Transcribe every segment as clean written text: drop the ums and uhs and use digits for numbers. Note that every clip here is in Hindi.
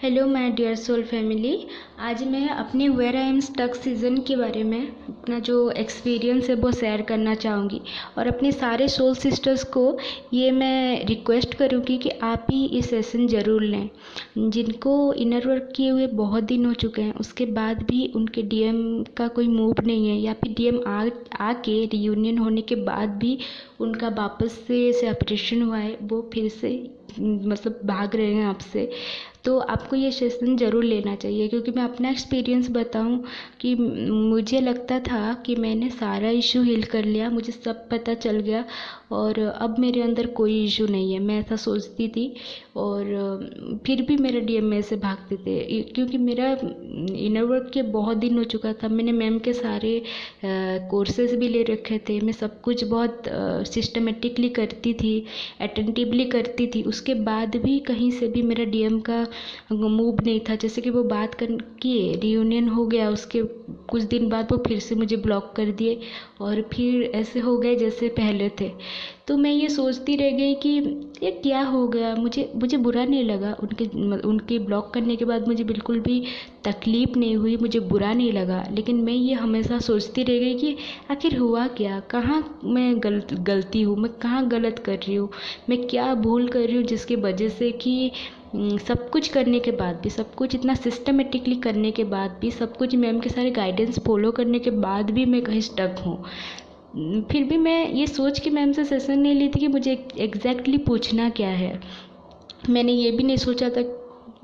Hello my dear soul family. आज मैं अपने where I am stuck season के बारे में अपना जो एक्सपीरियंस है वो शेयर करना चाहूँगी और अपने सारे सोल सिस्टर्स को ये मैं रिक्वेस्ट करूँगी कि आप ही ये सेशन ज़रूर लें। जिनको इनर वर्क किए हुए बहुत दिन हो चुके हैं, उसके बाद भी उनके डीएम का कोई मूव नहीं है, या फिर डीएम आके रियूनियन होने के बाद भी उनका वापस से सेपरेशन हुआ है, वो फिर से मतलब भाग रहे हैं आपसे, तो आपको ये सेशन ज़रूर लेना चाहिए। क्योंकि मैं अपना एक्सपीरियंस बताऊं कि मुझे लगता था कि मैंने सारा इशू हील कर लिया, मुझे सब पता चल गया और अब मेरे अंदर कोई इशू नहीं है, मैं ऐसा सोचती थी। और फिर भी मेरे डीएम में से भागते थे क्योंकि मेरा इनर वर्क के बहुत दिन हो चुका था। मैंने मैम के सारे कोर्सेज भी ले रखे थे, मैं सब कुछ बहुत सिस्टमेटिकली करती थी, अटेंटिवली करती थी। उसके बाद भी कहीं से भी मेरा डीएम का मूव नहीं था। जैसे कि वो बात कर किए, रियूनियन हो गया, उसके कुछ दिन बाद वो फिर से मुझे ब्लॉक कर दिए और फिर ऐसे हो गए जैसे पहले थे। तो मैं ये सोचती रह गई कि ये क्या हो गया। मुझे बुरा नहीं लगा, उनके ब्लॉक करने के बाद मुझे बिल्कुल भी तकलीफ़ नहीं हुई, मुझे बुरा नहीं लगा। लेकिन मैं ये हमेशा सोचती रह गई कि आखिर हुआ क्या, कहाँ मैं गलती हूँ, मैं कहाँ गलत कर रही हूँ, मैं क्या भूल कर रही हूँ जिसकी वजह से कि सब कुछ करने के बाद भी, सब कुछ इतना सिस्टमेटिकली करने के बाद भी, सब कुछ मैम के सारे गाइडेंस फॉलो करने के बाद भी मैं कहीं स्टक हूँ। फिर भी मैं ये सोच के मैम से सेशन नहीं ली थी कि मुझे एग्जैक्टली पूछना क्या है। मैंने ये भी नहीं सोचा था,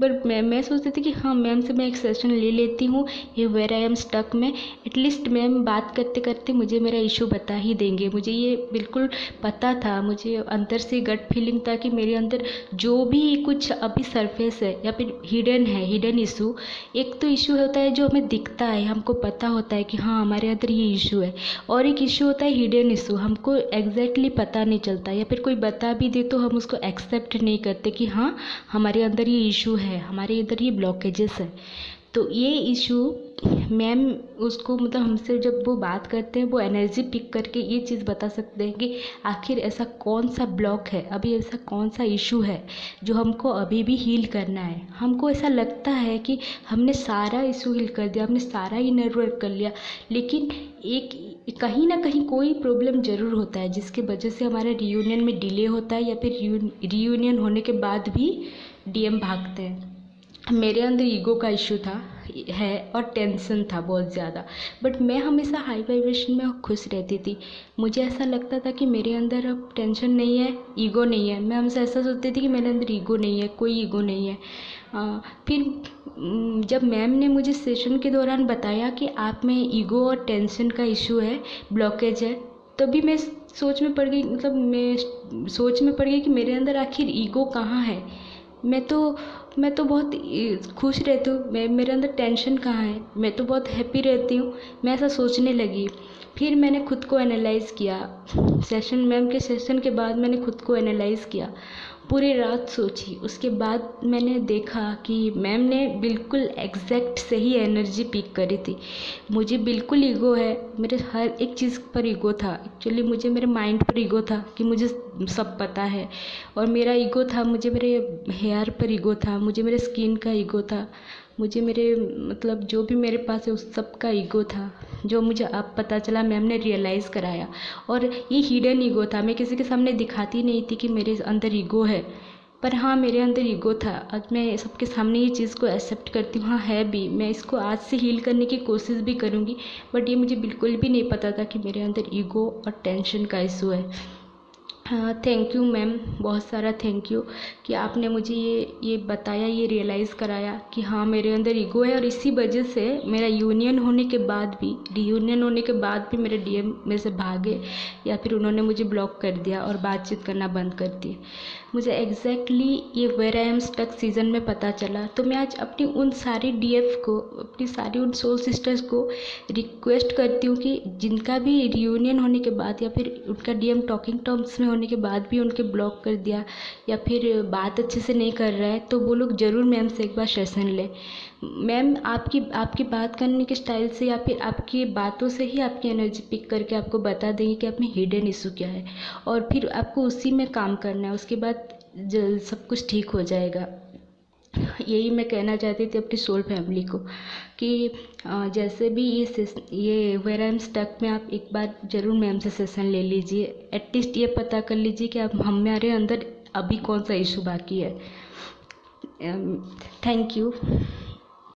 पर मैं सोचती थी कि हाँ, मैम से मैं एक सेशन ले लेती हूँ ये वेयर आई एम स्टक में। एटलीस्ट मैम बात करते करते मुझे मेरा इशू बता ही देंगे। मुझे ये बिल्कुल पता था, मुझे अंदर से गट फीलिंग था कि मेरे अंदर जो भी कुछ अभी सरफेस है या फिर हिडन इशू। एक तो इशू होता है जो हमें दिखता है, हमको पता होता है कि हाँ हमारे अंदर ये इशू है, और एक इशू होता है हिडन इशू, हमको एग्जैक्टली पता नहीं चलता, या फिर कोई बता भी दे तो हम उसको एक्सेप्ट नहीं करते कि हाँ हमारे अंदर ये इशू है, हमारे इधर ये ब्लॉकेजेस है। तो ये इशू मैम उसको मतलब हमसे जब वो बात करते हैं, वो एनर्जी पिक करके ये चीज़ बता सकते हैं कि आखिर ऐसा कौन सा ब्लॉक है, अभी ऐसा कौन सा इशू है जो हमको अभी भी हील करना है। हमको ऐसा लगता है कि हमने सारा इशू हील कर दिया, हमने सारा इनर वर्क कर लिया, लेकिन एक कहीं ना कहीं कोई प्रॉब्लम ज़रूर होता है जिसकी वजह से हमारे रियूनियन में डिले होता है, या फिर रियूनियन होने के बाद भी डीएम भागते हैं। मेरे अंदर ईगो का इशू था है और टेंशन था बहुत ज़्यादा, बट मैं हमेशा हाई वाइब्रेशन में खुश रहती थी। मुझे ऐसा लगता था कि मेरे अंदर अब टेंशन नहीं है, ईगो नहीं है। मैं हमेशा ऐसा सोचती थी कि मेरे अंदर ईगो नहीं है, कोई ईगो नहीं है। फिर जब मैम ने मुझे सेशन के दौरान बताया कि आप में ईगो और टेंशन का इशू है, ब्लॉकेज है, तभी मैं सोच में पड़ गई। मतलब मैं सोच में पड़ गई कि मेरे अंदर आखिर ईगो कहाँ है। मैं तो बहुत खुश रहती हूँ, मेरे अंदर टेंशन कहाँ है, मैं तो बहुत हैप्पी रहती हूँ। मैं ऐसा सोचने लगी। फिर मैंने खुद को एनालाइज़ किया। मैम के सेशन के बाद मैंने खुद को एनालाइज़ किया, पूरी रात सोची। उसके बाद मैंने देखा कि मैम ने बिल्कुल एग्जैक्ट सही एनर्जी पिक करी थी। मुझे बिल्कुल ईगो है, मेरे हर एक चीज़ पर ईगो था। एक्चुअली मुझे मेरे माइंड पर ईगो था कि मुझे सब पता है, और मेरा ईगो था, मुझे मेरे हेयर पर ईगो था, मुझे मेरे स्किन का ईगो था, मुझे मेरे मतलब जो भी मेरे पास है उस सब का ईगो था, जो मुझे अब पता चला, मैम ने रियलाइज़ कराया। और ये हिडन ईगो था, मैं किसी के सामने दिखाती नहीं थी कि मेरे अंदर ईगो है, पर हाँ मेरे अंदर ईगो था। आज मैं सबके सामने ये चीज़ को एक्सेप्ट करती हूँ, हाँ है भी। मैं इसको आज से हील करने की कोशिश भी करूँगी, बट ये मुझे बिल्कुल भी नहीं पता था कि मेरे अंदर ईगो और टेंशन का इशू है। हाँ, थैंक यू मैम, बहुत सारा थैंक यू कि आपने मुझे ये बताया, ये रियलाइज़ कराया कि हाँ मेरे अंदर ईगो है, और इसी वजह से मेरा यूनियन होने के बाद भी, रियूनियन होने के बाद भी मेरे डीएम में से भागे, या फिर उन्होंने मुझे ब्लॉक कर दिया और बातचीत करना बंद कर दिए। मुझे एग्जैक्टली ये where I am stuck season में पता चला। तो मैं आज अपनी उन सारी डीएफ को, अपनी सारी उन सोल सिस्टर्स को रिक्वेस्ट करती हूँ कि जिनका भी रियूनियन होने के बाद, या फिर उनका डीएम टॉकिंग टर्म्स में होने के बाद भी उनके ब्लॉक कर दिया, या फिर बात अच्छे से नहीं कर रहा है, तो वो लोग ज़रूर मैम से एक बार सेशन लें। मैम आपकी बात करने के स्टाइल से, या फिर आपकी बातों से ही आपकी एनर्जी पिक करके आपको बता देंगे कि आप में हिडन इशू क्या है, और फिर आपको उसी में काम करना है। उसके बाद सब कुछ ठीक हो जाएगा। यही मैं कहना चाहती थी अपनी सोल फैमिली को कि जैसे भी ये वेयर आई एम स्टक में आप एक बार ज़रूर मैम से सेशन ले लीजिए। एटलीस्ट ये पता कर लीजिए कि आप हमारे अंदर अभी कौन सा इशू बाकी है। Thank you.